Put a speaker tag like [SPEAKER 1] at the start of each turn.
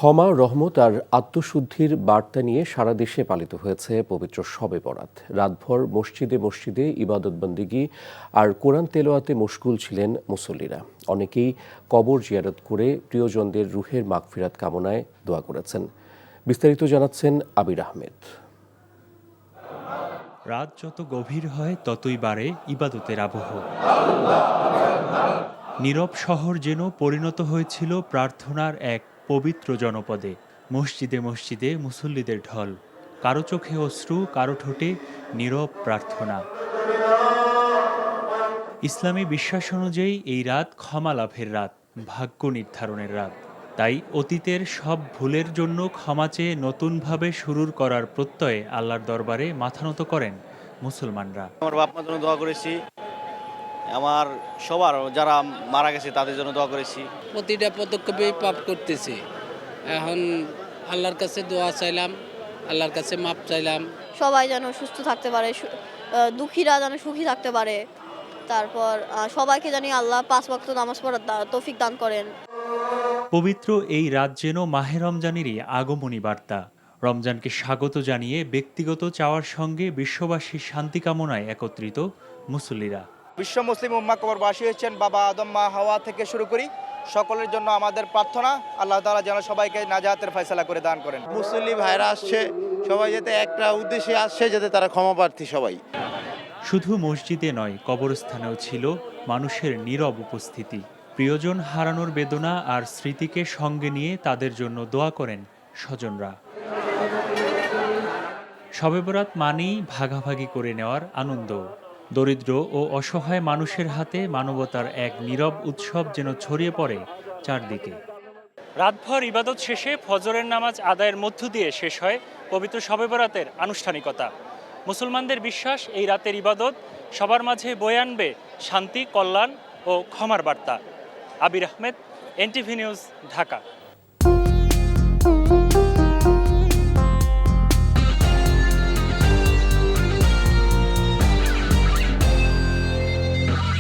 [SPEAKER 1] ক্ষমা, রহমত আর আত্মশুদ্ধির বার্তা নিয়ে সারা দেশে পালিত হয়েছে পবিত্র শবে বরাত। রাতভর মসজিদে মসজিদে ইবাদতবন্দিগি আর কোরআন তেলাওয়াতে মশগুল ছিলেন মুসল্লিরা। অনেকেই কবর জিয়ারত করে প্রিয়জনদের রুহের মাগফিরাত কামনায় দোয়া করেছেন। বিস্তারিত জানাচ্ছেন আবির আহমেদ।
[SPEAKER 2] রাত যত গভীর হয় ততই বাড়ে ইবাদতের আবহ। নীরব শহর যেন পরিণত হয়েছিল প্রার্থনার এক পবিত্র জনপদে। মসজিদে মসজিদে মুসল্লিদের ঢল, কারো চোখে অশ্রু, কারো ঠোঁটে নীরব প্রার্থনা। ইসলামী বিশ্বাস অনুযায়ী এই রাত ক্ষমা লাভের রাত, ভাগ্য নির্ধারণের রাত। তাই অতীতের সব ভুলের জন্য ক্ষমা চেয়ে নতুনভাবে শুরু করার প্রত্যয়ে আল্লাহর দরবারে মাথা নত করেন মুসলমানরা।
[SPEAKER 3] আমার বাপ মার জন্য দোয়া করেছি, আমার সবার যারা মারা গেছে তাদের জন্য দোয়া করেছি।
[SPEAKER 4] প্রতিটা পদক্ষেপেই পাপ করতেছি। এখন আল্লাহর কাছে দোয়া চাইলাম, আল্লাহর কাছে মাপ চাইলাম।
[SPEAKER 5] সবাই যেন সুস্থ থাকতে পারে, দুঃখীরা যেন সুখী থাকতে পারে। তারপর সবাইকে জানি আল্লাহ 5 ওয়াক্ত নামাজ পড়ার তৌফিক দান করেন।
[SPEAKER 2] পবিত্র এই রাত যেন মাহে রমজানেরই আগমনী বার্তা। রমজানকে স্বাগত জানিয়ে ব্যক্তিগত চাওয়ার সঙ্গে বিশ্ববাসীর শান্তি কামনায় একত্রিত মুসল্লিরা।
[SPEAKER 6] বিশ্ব মুসলিম উম্মাহ কবরবাসী হচ্ছেন বাবা আদম, মা হাওয়া থেকে শুরু করি সকলের জন্য আমাদের প্রার্থনা, আল্লাহ তাআলা যেন সবাইকে নাজাতের ফয়সালা করে দান করেন।
[SPEAKER 7] মুসল্লি ভাইরা আসছে, সবাই যাতে একটা উদ্দেশ্যে আসছে, যাতে তারা ক্ষমা প্রার্থী সবাই।
[SPEAKER 2] শুধু মসজিদে নয়, কবরস্থানেও ছিল মানুষের নীরব উপস্থিতি। প্রিয়জন হারানোর বেদনা আর স্মৃতিকে সঙ্গে নিয়ে তাদের জন্য দোয়া করেন স্বজনরা। শবে বরাত মানেই ভাগাভাগি করে নেওয়ার আনন্দ। দরিদ্র ও অসহায় মানুষের হাতে মানবতার এক নীরব উৎসব যেন ছড়িয়ে পড়ে চারদিকে। রাতভর ইবাদত শেষে ফজরের নামাজ আদায়ের মধ্য দিয়ে শেষ হয় পবিত্র শবে বরাতের আনুষ্ঠানিকতা। মুসলমানদের বিশ্বাস, এই রাতের ইবাদত সবার মাঝে বয়ে আনবে শান্তি, কল্যাণ ও ক্ষমার বার্তা। আবির আহমেদ, এনটিভি নিউজ, ঢাকা।